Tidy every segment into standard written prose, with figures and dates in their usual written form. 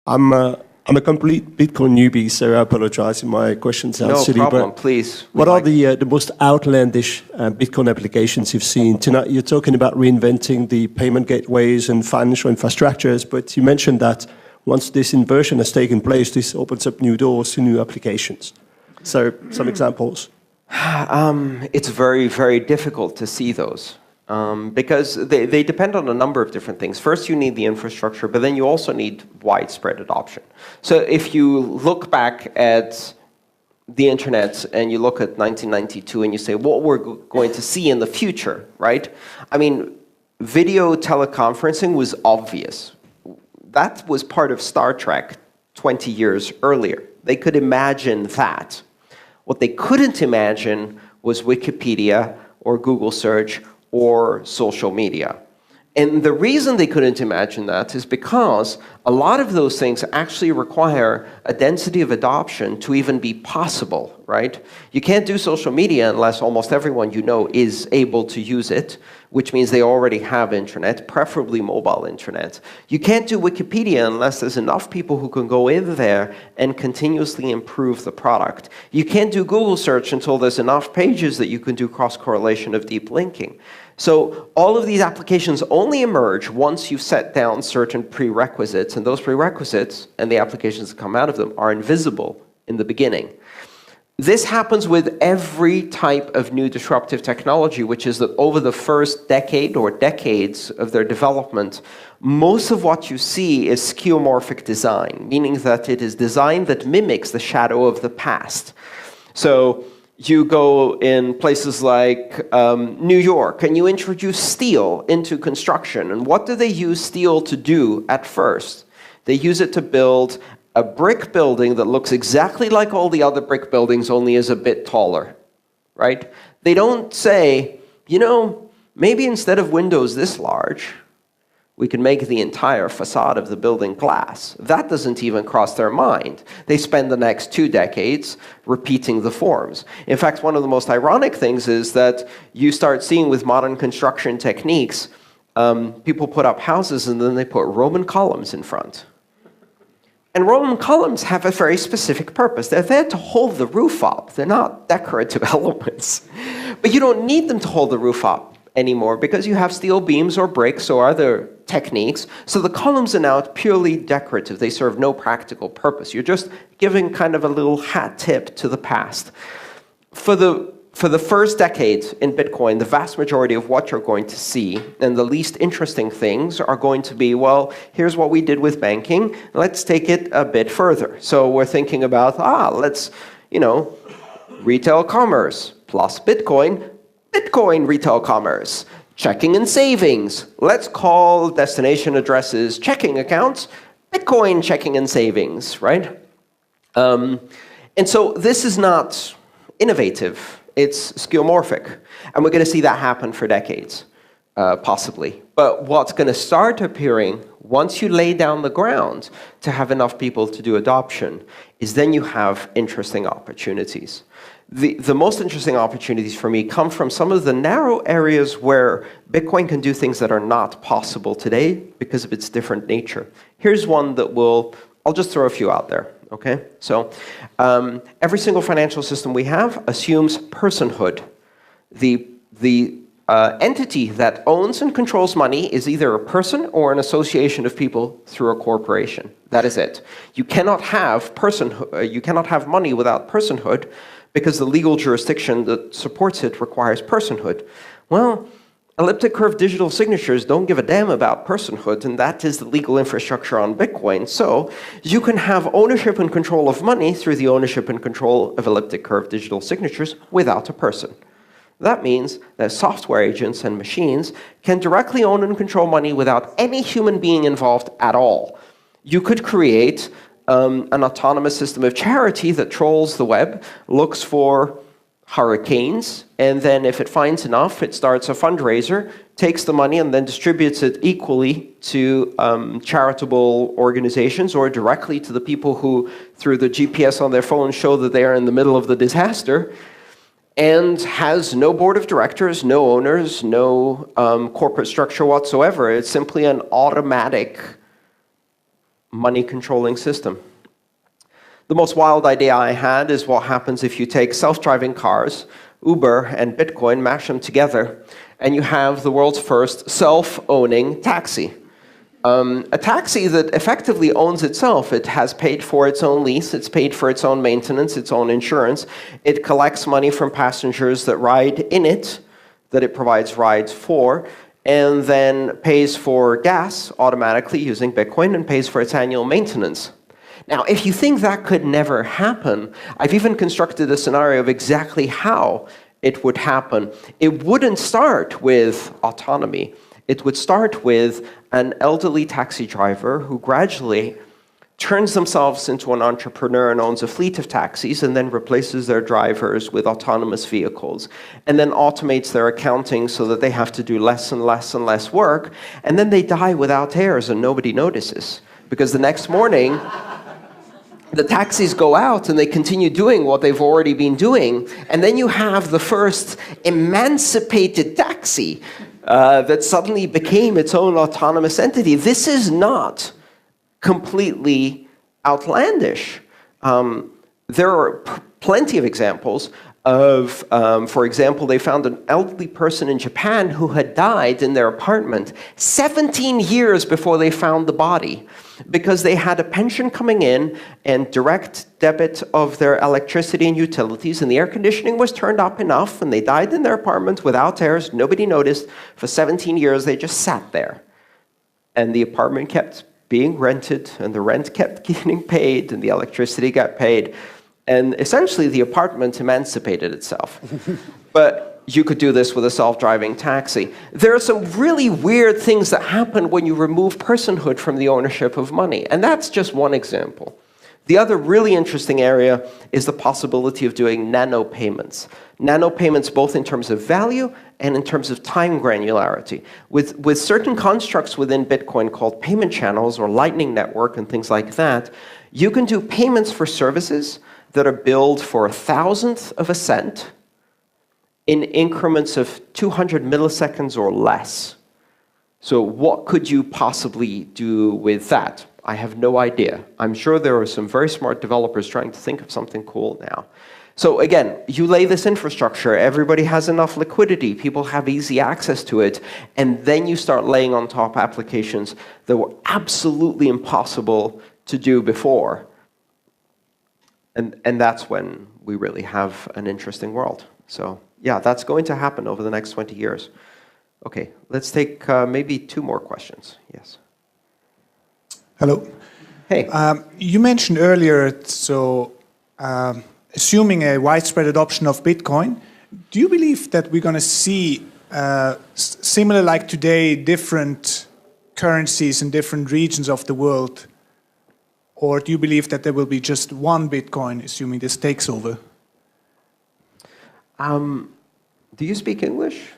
I'm a complete Bitcoin newbie, so I apologize if my question sounds silly. No problem, but please. What are the most outlandish Bitcoin applications you've seen? Tonight you're talking about reinventing the payment gateways and financial infrastructures, but you mentioned that once this inversion has taken place, this opens up new doors to new applications. So some examples. It's very, very difficult to see those. Because they depend on a number of different things. First, you need the infrastructure, but then you also need widespread adoption. So if you look back at the internet and you look at 1992 and you say, what we're going to see in the future, right? I mean, video teleconferencing was obvious. That was part of Star Trek 20 years earlier. They could imagine that. What they couldn't imagine was Wikipedia or Google search or social media. And the reason they couldn't imagine that is because a lot of those things actually require a density of adoption to even be possible, right? You can't do social media unless almost everyone you know is able to use it, which means they already have internet, preferably mobile internet. You can't do Wikipedia unless there's enough people who can go in there and continuously improve the product. You can't do Google search until there's enough pages that you can do cross-correlation of deep linking. So all of these applications only emerge once you've set down certain prerequisites, and those prerequisites and the applications that come out of them are invisible in the beginning. This happens with every type of new disruptive technology, which is that over the first decade or decades of their development, most of what you see is skeuomorphic design, meaning that it is design that mimics the shadow of the past. So you go in places like New York and you introduce steel into construction. And what do they use steel to do at first? They use it to build a brick building that looks exactly like all the other brick buildings, only is a bit taller, right? They don't say, you know, maybe instead of windows this large, we can make the entire facade of the building glass. That doesn't even cross their mind. They spend the next 2 decades repeating the forms. In fact, one of the most ironic things is that you start seeing with modern construction techniques, people put up houses and then they put Roman columns in front. And Roman columns have a very specific purpose. They're there to hold the roof up. They're not decorative elements. But you don't need them to hold the roof up anymore because you have steel beams or bricks or other techniques. So the columns are now purely decorative. They serve no practical purpose. You're just giving kind of a little hat tip to the past. For the first decade in Bitcoin, the vast majority of what you're going to see and the least interesting things are going to be, well, here's what we did with banking. Let's take it a bit further. So we're thinking about, let's, retail commerce plus Bitcoin, Bitcoin retail commerce, checking and savings. Let's call destination addresses checking accounts, Bitcoin checking and savings, right? And so this is not innovative. It's skeuomorphic. And we're going to see that happen for decades, possibly. But what's going to start appearing once you lay down the ground to have enough people to do adoption is then you have interesting opportunities. The most interesting opportunities for me come from some of the narrow areas where Bitcoin can do things that are not possible today because of its different nature. Here's one that I'll just throw a few out there. Okay, so every single financial system we have assumes personhood. The entity that owns and controls money is either a person or an association of people through a corporation. That is it. You cannot have personhood. You cannot have money without personhood because the legal jurisdiction that supports it requires personhood. Well, elliptic curve digital signatures don't give a damn about personhood, and that is the legal infrastructure on Bitcoin. So you can have ownership and control of money through the ownership and control of elliptic curve digital signatures without a person. That means that software agents and machines can directly own and control money without any human being involved at all. You could create an autonomous system of charity that trolls the web, looks for hurricanes, and then if it finds enough, it starts a fundraiser, takes the money, and then distributes it equally to charitable organizations or directly to the people who, through the GPS on their phone, show that they are in the middle of the disaster, and has no board of directors, no owners, no corporate structure whatsoever. It's simply an automatic money controlling system. The most wild idea I had is what happens if you take self-driving cars, Uber and Bitcoin, mash them together, and you have the world's first self-owning taxi. A taxi that effectively owns itself. It has paid for its own lease, it's paid for its own maintenance, its own insurance. It collects money from passengers that ride in it, that it provides rides for, and then pays for gas automatically using Bitcoin and pays for its annual maintenance. Now, if you think that could never happen, I've even constructed a scenario of exactly how it would happen. It wouldn't start with autonomy. It would start with an elderly taxi driver who gradually turns themselves into an entrepreneur and owns a fleet of taxis and then replaces their drivers with autonomous vehicles and then automates their accounting so that they have to do less and less and less work, and then they die without heirs and nobody notices because the next morning the taxis go out and they continue doing what they've already been doing, and then you have the first emancipated taxi that suddenly became its own autonomous entity. This is not completely outlandish. There are plenty of examples of, for example, they found an elderly person in Japan who had died in their apartment 17 years before they found the body, because they had a pension coming in and direct debit of their electricity and utilities, and the air conditioning was turned up enough, and they died in their apartment without heirs. Nobody noticed. For 17 years, they just sat there. And the apartment kept being rented, and the rent kept getting paid, and the electricity got paid. And essentially, the apartment emancipated itself. But you could do this with a self-driving taxi. There are some really weird things that happen when you remove personhood from the ownership of money. And that's just one example. The other really interesting area is the possibility of doing nano-payments. Nano-payments both in terms of value and in terms of time granularity. With certain constructs within Bitcoin called payment channels or Lightning Network and things like that, you can do payments for services that are billed for a thousandth of a cent in increments of 200 milliseconds or less. So what could you possibly do with that? I have no idea. I'm sure there are some very smart developers trying to think of something cool now. So again, you lay this infrastructure, everybody has enough liquidity, people have easy access to it, and then you start laying on top applications that were absolutely impossible to do before. And that's when we really have an interesting world. So yeah, that's going to happen over the next 20 years. Okay, let's take maybe 2 more questions. Yes. Hello. Hey. You mentioned earlier, assuming a widespread adoption of Bitcoin, do you believe that we're going to see, similar like today, different currencies in different regions of the world? Or do you believe that there will be just one Bitcoin, assuming this takes over? Do you speak English?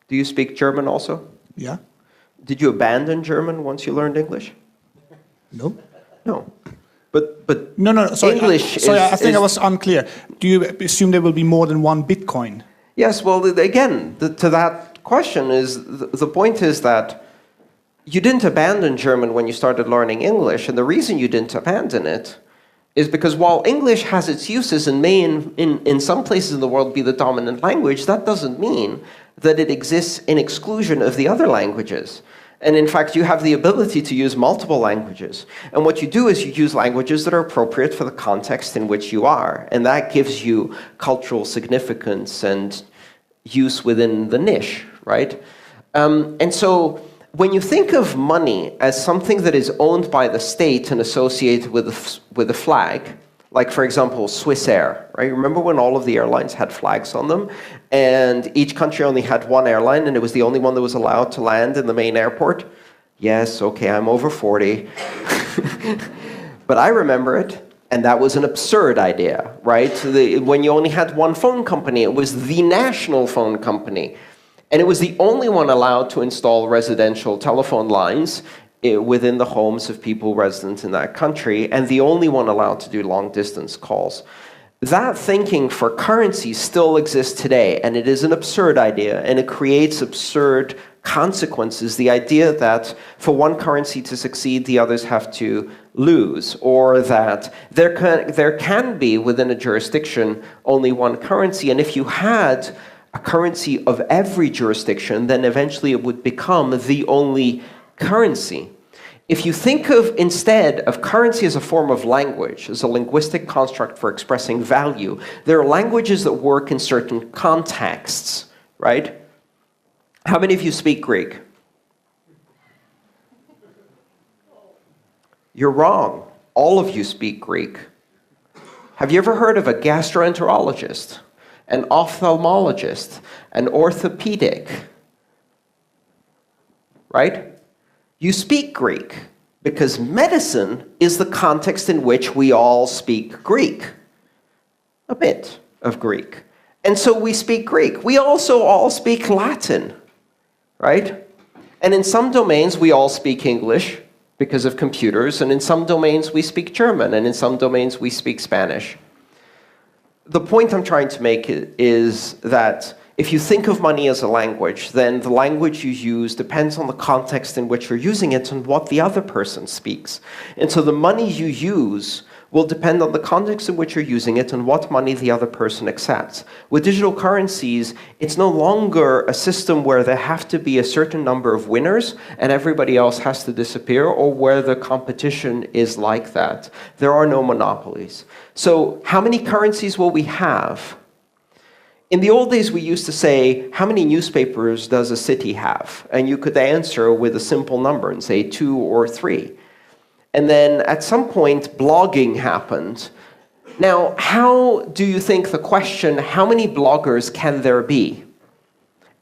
Do you speak German also? Yeah. Did you abandon German once you learned English? No. No. But No, sorry. English I think I was unclear. Do you assume there will be more than one Bitcoin? Yes, well, again, to that question is, the point is that you didn't abandon German when you started learning English, and the reason you didn't abandon it is because while English has its uses and may in some places in the world be the dominant language, that doesn't mean that it exists in exclusion of the other languages. And in fact, you have the ability to use multiple languages. And what you do is you use languages that are appropriate for the context in which you are. And that gives you cultural significance and use within the niche, right? And so when you think of money as something that is owned by the state and associated with a flag, like, for example, Swiss Air, right? Remember when all of the airlines had flags on them, and each country only had one airline, and it was the only one that was allowed to land in the main airport? Yes, okay, I'm over 40. But I remember it, and that was an absurd idea, right? When you only had one phone company, it was the national phone company. And it was the only one allowed to install residential telephone lines within the homes of people resident in that country, and the only one allowed to do long-distance calls. That thinking for currency still exists today, and it is an absurd idea, and it creates absurd consequences, the idea that for one currency to succeed, the others have to lose, or that there can be within a jurisdiction only one currency, and if you had a currency of every jurisdiction, then eventually it would become the only currency. If you think of, instead of currency as a form of language, as a linguistic construct for expressing value, there are languages that work in certain contexts, right? How many of you speak Greek? You're wrong. All of you speak Greek. Have you ever heard of a gastroenterologist, an ophthalmologist, an orthopedic? Right? You speak Greek because medicine is the context in which we all speak Greek. A bit of Greek. And so we speak Greek. We also all speak Latin. Right? And in some domains, we all speak English because of computers, and in some domains, we speak German, and in some domains, we speak Spanish. The point I'm trying to make is that if you think of money as a language, then the language you use depends on the context in which you're using it and what the other person speaks. And so the money you use will depend on the context in which you're using it and what money the other person accepts. With digital currencies, it's no longer a system where there have to be a certain number of winners and everybody else has to disappear, or where the competition is like that. There are no monopolies. So how many currencies will we have? In the old days, we used to say, how many newspapers does a city have? And you could answer with a simple number and say 2 or 3. And then at some point, blogging happened. Now, how do you think the question, how many bloggers can there be?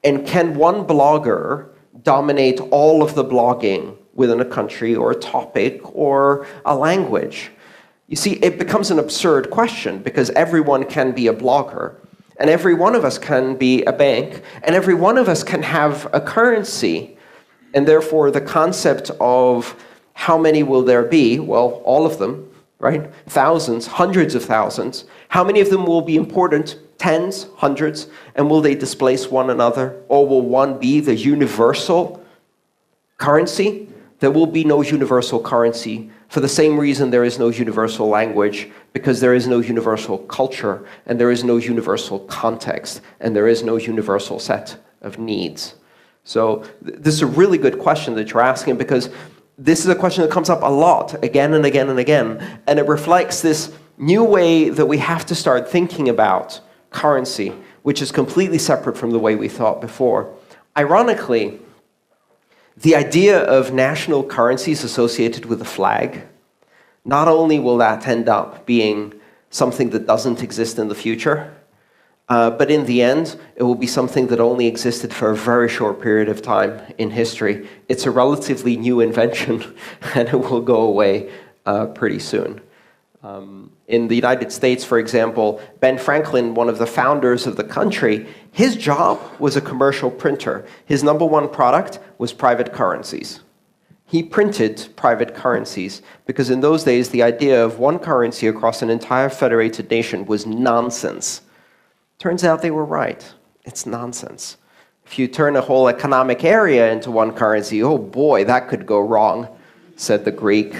And can one blogger dominate all of the blogging within a country or a topic or a language? You see, it becomes an absurd question because everyone can be a blogger. And every one of us can be a bank. And every one of us can have a currency. And therefore, the concept of how many will there be? Well, all of them, right? Thousands, hundreds of thousands. How many of them will be important? Tens, hundreds. And will they displace one another? Or will one be the universal currency? There will be no universal currency for the same reason there is no universal language, because there is no universal culture, and there is no universal context, and there is no universal set of needs. So this is a really good question that you're asking, because this is a question that comes up a lot, again and again and again, and it reflects this new way that we have to start thinking about currency, which is completely separate from the way we thought before. Ironically, the idea of national currencies associated with a flag, not only will that end up being something that doesn't exist in the future, but in the end, it will be something that only existed for a very short period of time in history. It's a relatively new invention, and it will go away pretty soon. In the United States, for example, Ben Franklin, one of the founders of the country, his job was a commercial printer. His #1 product was private currencies. He printed private currencies because in those days, the idea of one currency across an entire federated nation was nonsense. Turns out they were right. It's nonsense. If you turn a whole economic area into one currency, oh boy, that could go wrong, said the Greek.